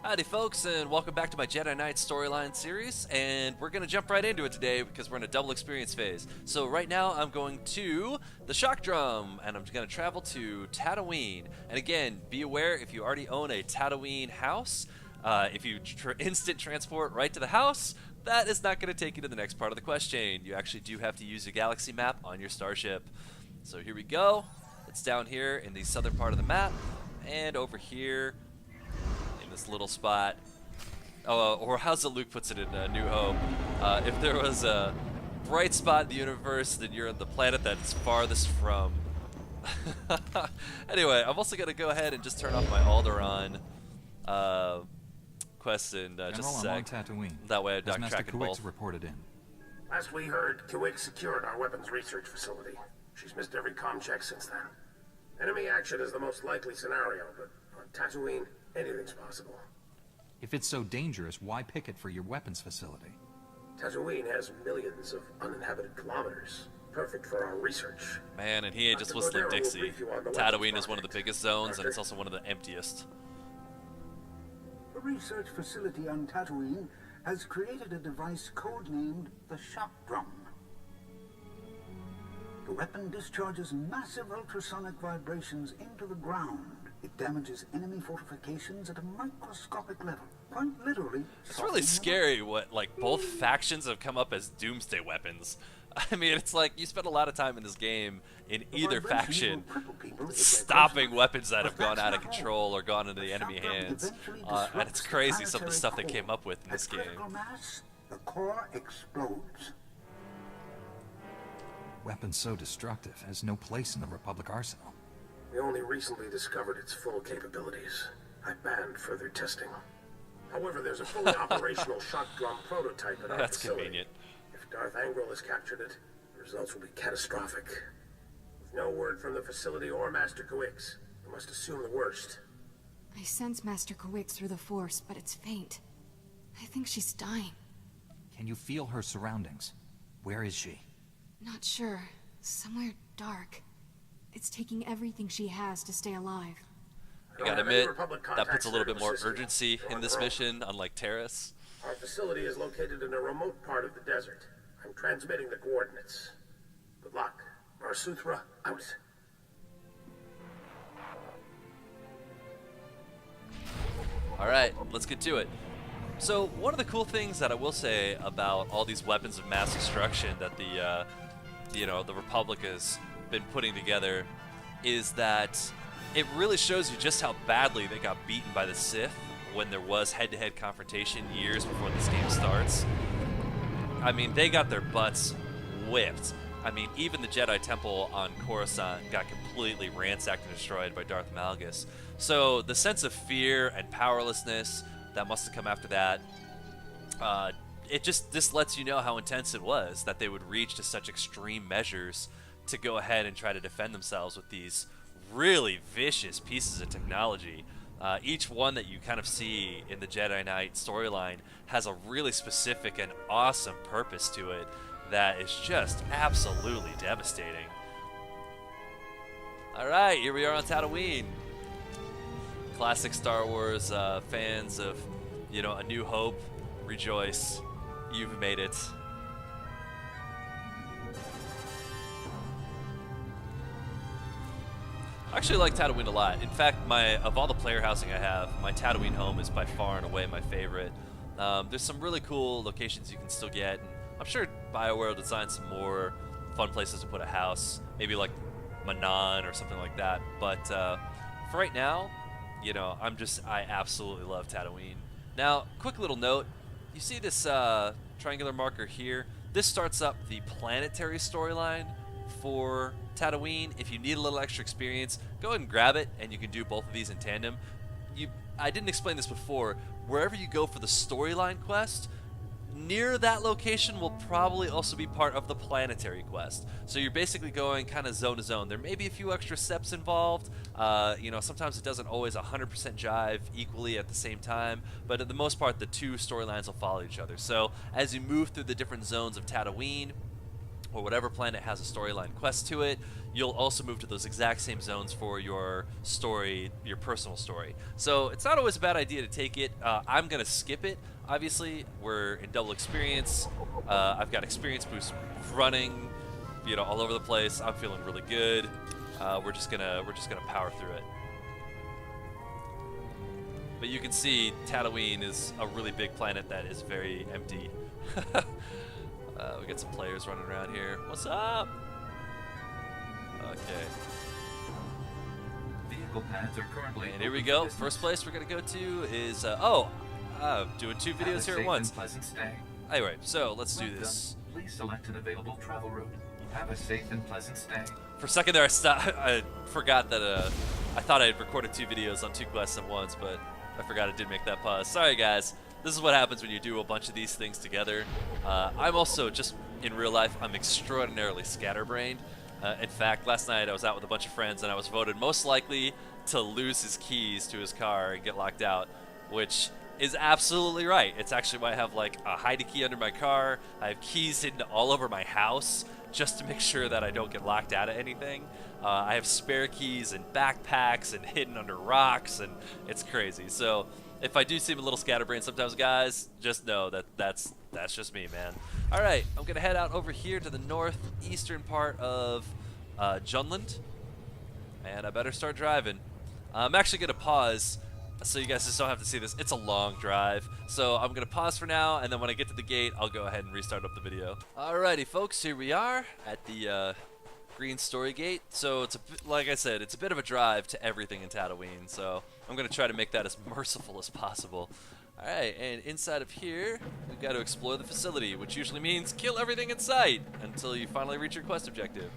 Howdy folks, and welcome back to my Jedi Knight storyline series, and we're going to jump right into it today because we're in a double experience phase. So right now I'm going to the Shock Drum, and I'm going to travel to Tatooine. And again, be aware if you already own a Tatooine house, if you instant transport right to the house, that is not going to take you to the next part of the quest chain. You actually do have to use a galaxy map on your starship. So here we go. It's down here in the southern part of the map, and over here this little spot. Or how's it Luke puts it in New Hope? If there was a bright spot in the universe, then you're on the planet that's farthest from. Anyway, I'm also going to go ahead and just turn off my Alderaan quest in just a sec. I'm on Tatooine. That way I'm not Master tracking both. reported in. Last we heard, Kuwait secured our weapons research facility. She's missed every comm check since then. Enemy action is the most likely scenario, but on Tatooine, anything's possible. If it's so dangerous, why pick it for your weapons facility? Tatooine has millions of uninhabited kilometers. Perfect for our research. Man, and he ain't just whistling Dixie. Tatooine is one of the biggest zones, and it's also one of the emptiest. The research facility on Tatooine has created a device codenamed the Shock Drum. The weapon discharges massive ultrasonic vibrations into the ground. It damages enemy fortifications at a microscopic level, quite literally. It's really scary what, like, both factions have come up as doomsday weapons. I mean, it's like you spend a lot of time in this game in either faction stopping weapons that have gone out of control or gone into the enemy hands. And it's crazy some of the stuff they came up with in this game. The core explodes. Weapons so destructive has no place in the Republic arsenal. We only recently discovered its full capabilities. I banned further testing. However, there's a fully operational shock drum prototype at our That's facility. convenient. If Darth Angral has captured it, the results will be catastrophic. With no word from the facility or Master Kuwix, we must assume the worst. I sense Master Kuwix through the Force, but it's faint. I think she's dying. Can you feel her surroundings? Where is she? Not sure. Somewhere dark. It's taking everything she has to stay alive. I gotta admit, that puts a little bit more urgency in this mission, unlike Terrace. Our facility is located in a remote part of the desert. I'm transmitting the coordinates. Good luck. Barsuthra, out. Alright, let's get to it. So, one of the cool things that I will say about all these weapons of mass destruction that the Republic has been putting together is that it really shows you just how badly they got beaten by the Sith when there was head-to-head confrontation years before this game starts. I mean, they got their butts whipped. I mean, even the Jedi Temple on Coruscant got completely ransacked and destroyed by Darth Malgus. So the sense of fear and powerlessness that must have come after that, this lets you know how intense it was that they would reach to such extreme measures to go ahead and try to defend themselves with these really vicious pieces of technology. Each one that you kind of see in the Jedi Knight storyline has a really specific and awesome purpose to it that is just absolutely devastating. Alright, here we are on Tatooine. Classic Star Wars fans of, A New Hope, rejoice. You've made it. I actually like Tatooine a lot. In fact, of all the player housing I have, my Tatooine home is by far and away my favorite. There's some really cool locations you can still get, and I'm sure BioWare will design some more fun places to put a house, maybe like Manan or something like that. But for right now, I absolutely love Tatooine. Now, quick little note, you see this triangular marker here? This starts up the planetary storyline for Tatooine. If you need a little extra experience, go ahead and grab it, and you can do both of these in tandem. I didn't explain this before. Wherever you go for the storyline quest, near that location will probably also be part of the planetary quest. So you're basically going kind of zone to zone. There may be a few extra steps involved. Sometimes it doesn't always 100% jive equally at the same time, but for the most part, the two storylines will follow each other. So as you move through the different zones of Tatooine, or whatever planet has a storyline quest to it, you'll also move to those exact same zones for your story, your personal story. So it's not always a bad idea to take it. I'm going to skip it, obviously. We're in double experience. I've got experience boost running, all over the place. I'm feeling really good. We're just gonna power through it. But you can see Tatooine is a really big planet that is very empty. We got some players running around here. What's up? Okay. Vehicle paths are currently. And here we go. First place we're gonna go to is doing 2 videos here at once. Anyway, so let's do this. Please select an available travel route. Have a safe and pleasant stay. For a second there, I forgot that I thought I had recorded 2 videos on 2 quests at once, but I forgot I did make that pause. Sorry, guys. This is what happens when you do a bunch of these things together. I'm also, just in real life, I'm extraordinarily scatterbrained. In fact, last night I was out with a bunch of friends and I was voted most likely to lose his keys to his car and get locked out, which is absolutely right. It's actually why I have like a hidey key under my car. I have keys hidden all over my house just to make sure that I don't get locked out of anything. I have spare keys in backpacks and hidden under rocks, and it's crazy. So if I do seem a little scatterbrained sometimes, guys, just know that that's just me, man. All right, I'm gonna head out over here to the northeastern part of Junland, and I better start driving. I'm actually gonna pause so you guys just don't have to see this. It's a long drive, so I'm gonna pause for now, and then when I get to the gate, I'll go ahead and restart up the video. Alrighty, folks, here we are at the Green Story Gate. So it's like I said, it's a bit of a drive to everything in Tatooine, so I'm gonna try to make that as merciful as possible. Alright, and inside of here, we've got to explore the facility, which usually means kill everything in sight until you finally reach your quest objective.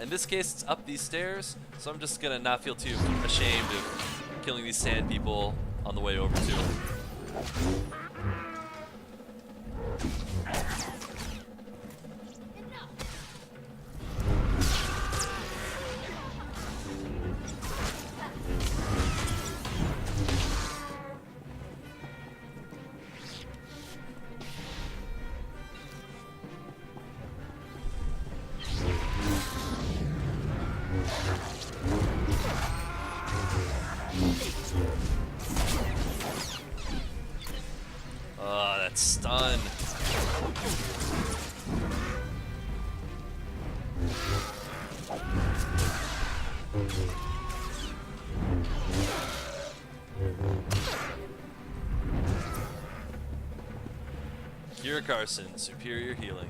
In this case, it's up these stairs, so I'm just gonna not feel too ashamed of killing these sand people on the way over to them. Oh, that stun. Cure Carson, superior healing.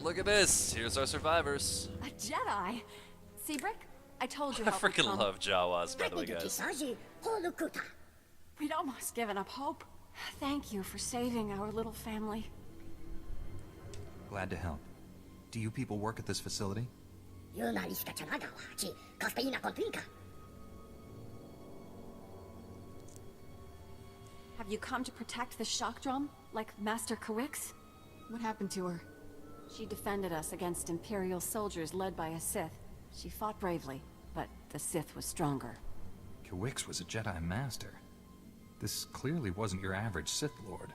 Look at this. Here's our survivors. A Jedi? Seabrick? I told you I help would freaking come. love Jawas, by the way, guys. We'd almost given up hope. Thank you for saving our little family. Glad to help. Do you people work at this facility? Have you come to protect the shock drum, like Master Kawix? What happened to her? She defended us against Imperial soldiers led by a Sith. She fought bravely, but the Sith was stronger. Kawix was a Jedi Master. This clearly wasn't your average Sith Lord.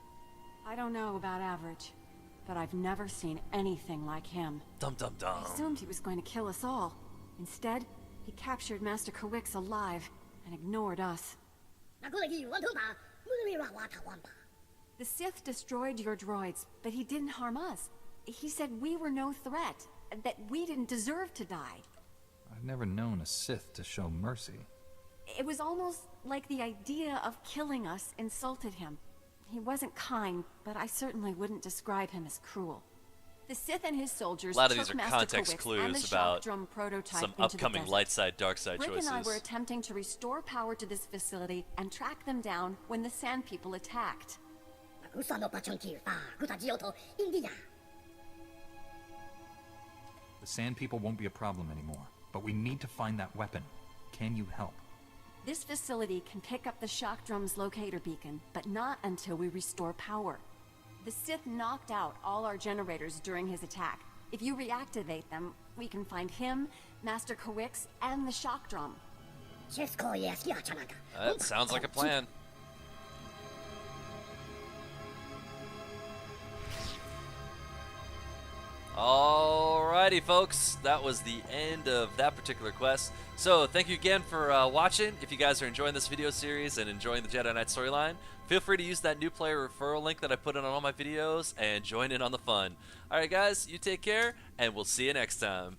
I don't know about average, but I've never seen anything like him. Dum dum dum. I assumed he was going to kill us all. Instead, he captured Master Kawix alive and ignored us. The Sith destroyed your droids, but he didn't harm us. He said we were no threat, that we didn't deserve to die. I've never known a Sith to show mercy. It was almost like the idea of killing us insulted him. He wasn't kind, but I certainly wouldn't describe him as cruel. The Sith and his soldiers A lot of took these are Master context Kawix and clues the about shock drum prototype some into upcoming the desert. light side, dark side Rick choices. and I were attempting to restore power to this facility and track them down when the Sand People attacked. The Sand People won't be a problem anymore, but we need to find that weapon. Can you help? This facility can pick up the shock drum's locator beacon, but not until we restore power. The Sith knocked out all our generators during his attack. If you reactivate them, we can find him, Master Kawix, and the shock drum. That sounds like a plan. Alrighty, folks, that was the end of that particular quest. So thank you again for watching. If you guys are enjoying this video series and enjoying the Jedi Knight storyline, feel free to use that new player referral link that I put in on all my videos and join in on the fun. Alright guys, you take care, and we'll see you next time.